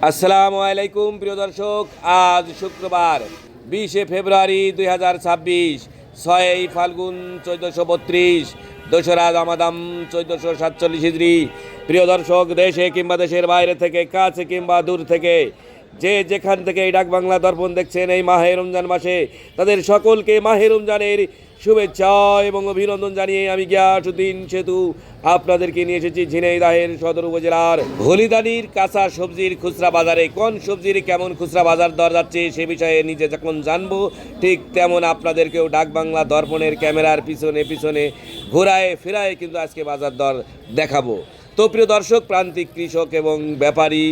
আসসালামু আলাইকুম প্রিয় দর্শক, আজ শুক্রবার 20শে ফেব্রুয়ারি 2026, 6ই ফাল্গুন 1432, 2রা রমাদান 1447 হিজরি। প্রিয় দর্শক, দেশে কিংবা দেশের বাইরে থেকে, কাছে কিংবা দূর থেকে, যে যেখান থেকে এই ডাক বাংলা দর্পণ দেখছেন এই মাহে রমজান মাসে, তাদের সকলকে মাহে রমজানের শুভেচ্ছা এবং অভিনন্দন জানিয়ে আমি গিয়াসউদ্দিন সেতু আপনাদেরকে নিয়ে এসেছি ঝিনাইদহের সদর উপজেলার হলিদানির কাঁচা সবজির খুচরা বাজারে। কোন সবজির কেমন খুচরা বাজার দর যাচ্ছে সে বিষয়ে নিজে যখন জানবো, ঠিক তেমন আপনাদেরকেও ডাক বাংলা দর্পণের ক্যামেরার পিছনে পিছনে ঘোরায় ফেরায় কিন্তু আজকে বাজার দর দেখাবো। তো প্রিয় দর্শক, প্রান্তিক কৃষক এবং ব্যাপারী,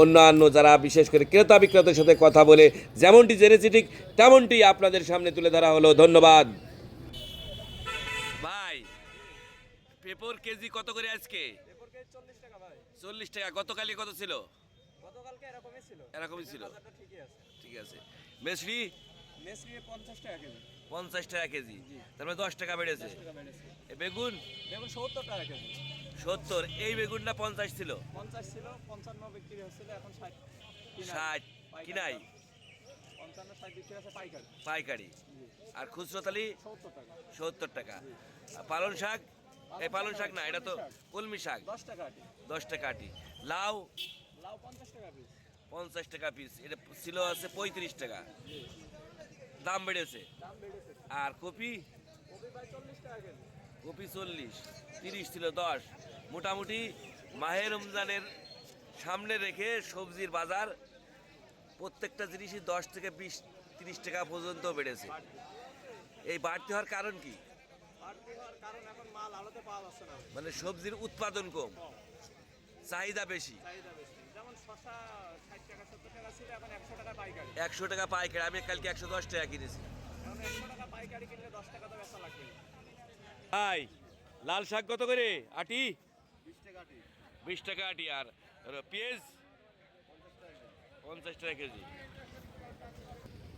অন্যান্য যারা বিশেষ করে ক্রেতা বিক্রেতার সাথে কথা বলে যেমনটি জেনেছি ঠিক তেমনটি আপনাদের সামনে তুলে ধরা হলো। ধন্যবাদ। ভাই, পেঁপর কেজি কত করে আজকে? পেঁপর কেজি 40 টাকা ভাই। 40 টাকা। গতকালই কত ছিল? গতকালকে এরকমই ছিল। এরকমই ছিল। বাজারটা ঠিকই আছে। ঠিক আছে। মেসরি মেসরি 50 টাকা কেজি। 50 টাকা কেজি, তার মানে 10 টাকা বেড়েছে। 10 টাকা বেড়েছে। এ বেগুন বেগুন 70 টাকা কেজি। 70। এই বেগুনটা 50 ছিল। 50 ছিল, 55 বিক্রি হচ্ছিল, এখন 60 60 কিনাই। 55 60 বিক্রি আছে পাইকারি। পাইকারি। আর খুচরো তালি 70 টাকা। 70 টাকা। আর পালং শাক, এই পালং শাক না, এটা তো কলমি শাক। 10 টাকা আটি। 10 টাকা আটি। লাউ লাউ 50 টাকা পিস। 50 টাকা পিস। এটা ছিল আছে 35 টাকা। দাম বেড়েছে। দাম বেড়েছে। আর কপি কপি ভাই 40 টাকা কেজি। কপি 40, 30 ছিল 10। মোটামুটি মাহে রমজানের সামনে রেখে সবজির বাজার প্রত্যেকটা জিনিসই 10 থেকে 20-30 টাকা পর্যন্ত বেড়েছে। এই বাড়তি হওয়ার কারণ কি? বাড়তি হওয়ার কারণ এখন মাল আড়তে পাওয়া যাচ্ছে না। মানে সবজির উৎপাদন কম, চাহিদা বেশি। চাহিদা বেশি। যেমন শসা 60 টাকা 70 টাকা ছিল, এখন 100 টাকা পাইকারি। 100 টাকা পাইকারি। আমি কালকে 110 টাকা কিনেছি। এখন 100 টাকা পাইকারি কিনলে 10 টাকা তো বেচা লাগবে। ভাই, লাল শাক কত করে আটি? 20 টাকা আটি। 20 টাকা আটি। আর পেঁয়াজ 50 টাকা কেজি।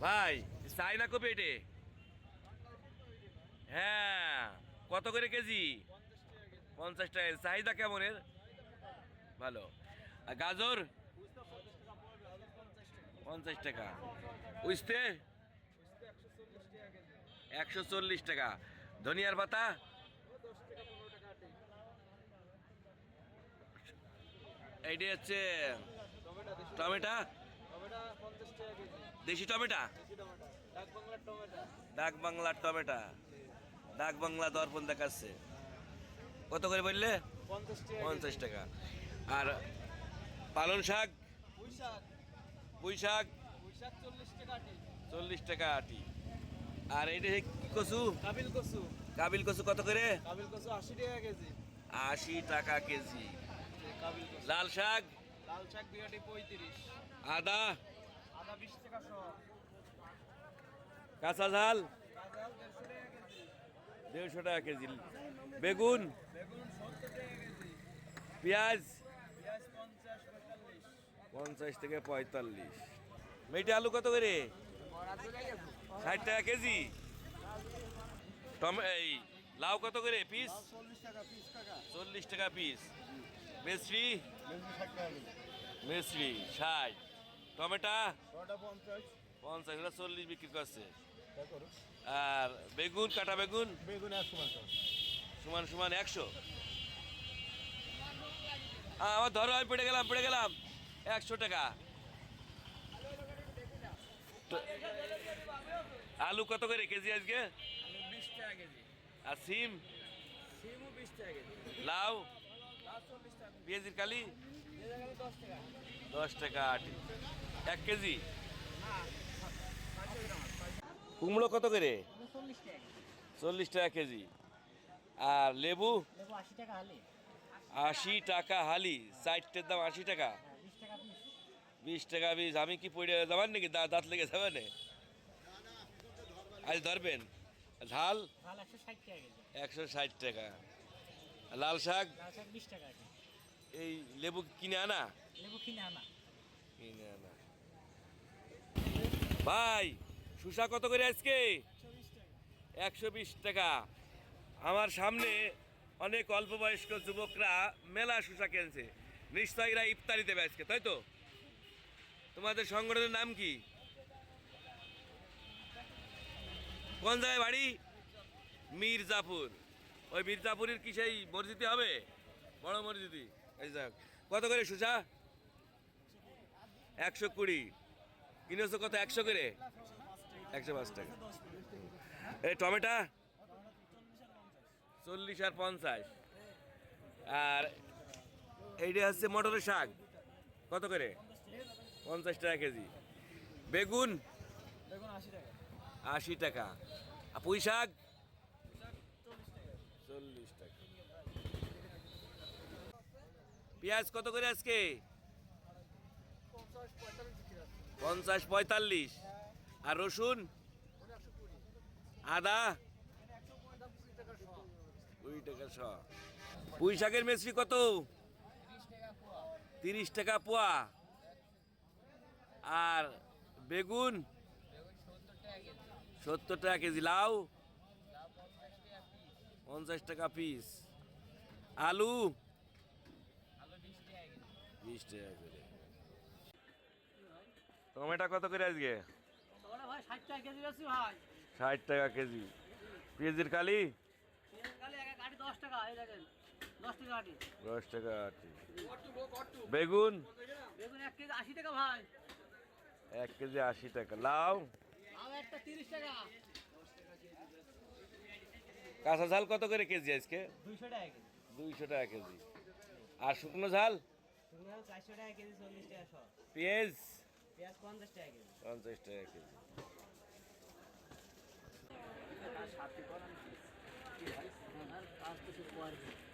ভাই, চাইনা কপি এটে? হ্যাঁ, কত করে কেজি? 50 টাকা। চাহিদা কেমন এর? ভালো। আর গাজর 50 টাকা। উস্তে 140 টাকা। ধনিয়ার পাতা এইটা হচ্ছে টমেটো। দেশি টমেটো, ডাক বাংলার টমেটো। ডাক বাংলা দর্পণ দেখাচ্ছে। কত করে বললে? 50 টাকা। আর পালং শাক, পুঁই শাক 40 টাকা আটি। আর এইটা কি কচু? কাবিল কচু। কাবিল কচু কত করে? কাবিল কচু 80 টাকা কেজি। 80 টাকা কেজি। কাবিল কচু। লাল শাক, লাল শাক বিয়াটি 35। আদা, আদা 20 টাকা শ। কাঁচা ঝাল কাঁচাল 150 টাকা কেজি। 150 টাকা কেজি। বেগুন, বেগুন 70 টাকা কেজি। পেঁয়াজ পেঁয়াজ 50 45। 50 থেকে 45। মেটে আলু কত করে? 60 টাকা কেজি। এই লাউ কত করে পিস? 40 টাকা 30 টাকা। 40 টাকা পিস। মেসরি বেগুন 60 টাকা কেজি। মেসরি 60। টমেটো ওটা 50। 50, এগুলো 40 বিক্রি করছে। দেখো আর বেগুন, কাটা বেগুন বেগুন 100 টাকা। সমান সমান 100। আমার ধরো, আমি পড়ে গেলাম 100 টাকা। আলু কত করে কেজি আজকে? 20 টাকা কেজি। আর সিম, সিমও 20 টাকা কেজি। লাউ, লাল 40 টাকা। পেঁয়াজের কালি এই জায়গায় 10 টাকা। 10 টাকা আটি। 1 কেজি। না, কুমড়ো কত করে? 40 টাকা। 40 টাকা কেজি। আর লেবু লেবু 80 টাকা হালি। 80 টাকা হালি। 60টার দাম 80 টাকা। 20 টাকা পিস। 20 টাকা পিস। আমি কি পড়ে যাবেন নাকি? দাঁত লেগে যাবে না? আজ ধরবেন। ঝাল ঝাল 160 টাকা কেজি। 160 টাকা। লাল শাক, লাল শাক 20 টাকা কেজি। এই লেবু কিনে আনা? লেবু কিনে আনা। কিনে আনা। ভাই, শসা কত করে আজকে? 120 টাকা। 120 টাকা। আমার সামনে অনেক অল্প বয়স্ক যুবকরা মেলা শসা কিনছে। নিশ্চয়ই এরা ইফতারি দেবে আজকে, তাই তো? তোমাদের সংগঠনের নাম কি? কোন জায়গায় বাড়ি? মির্জাপুর। ওই মির্জাপুরের কি সেই মসজিদে হবে? বড় মসজিদই। এই যাক, কত করে শসা? 120। কিনেছো কত? 100 করে? 105 টাকা। এই টমেটো 40 আর 50। আর এইটা হচ্ছে মটরের শাক, কত করে? 50 টাকা কেজি। বেগুন 80 টাকা। আর পুঁই শাক 40 টাকা। পেঁয়াজ কত করে আজকে? 50-45। আর রসুন? আদা 20 টাকা শ। পুঁই শাকের মেসরি কত? 30 টাকা পোয়া। আর বেগুন 70 টাকা কেজি। লাউ 50 টাকা পিস। আলু 20 টাকা করে। টমেটো কত করে আজকে? ভাই 60 টাকা কেজি বেশি ভাই। 60 টাকা কেজি। পেঁয়াজের কালি? কালি এক গাড়ি 10 টাকা, এই দেখেন 10 টাকা গাড়ি। 10 টাকা আটি। বেগুন? বেগুন 1 কেজি 80 টাকা ভাই। 1 কেজি 80 টাকা। লাউ? আর একটা 30 টাকা। কাঁচা ঝাল কত করে কেজি আজকে? 200 টাকা কেজি। 200 টাকা কেজি। আর শুকনো ঝাল? তুমি 400 টাকা কেজি, 40 টাকা শ। পেঁয়াজ? পেঁয়াজ 50 টাকা কেজি। 50 টাকা কেজি। আর 60 টাকা। আর 5 টাকা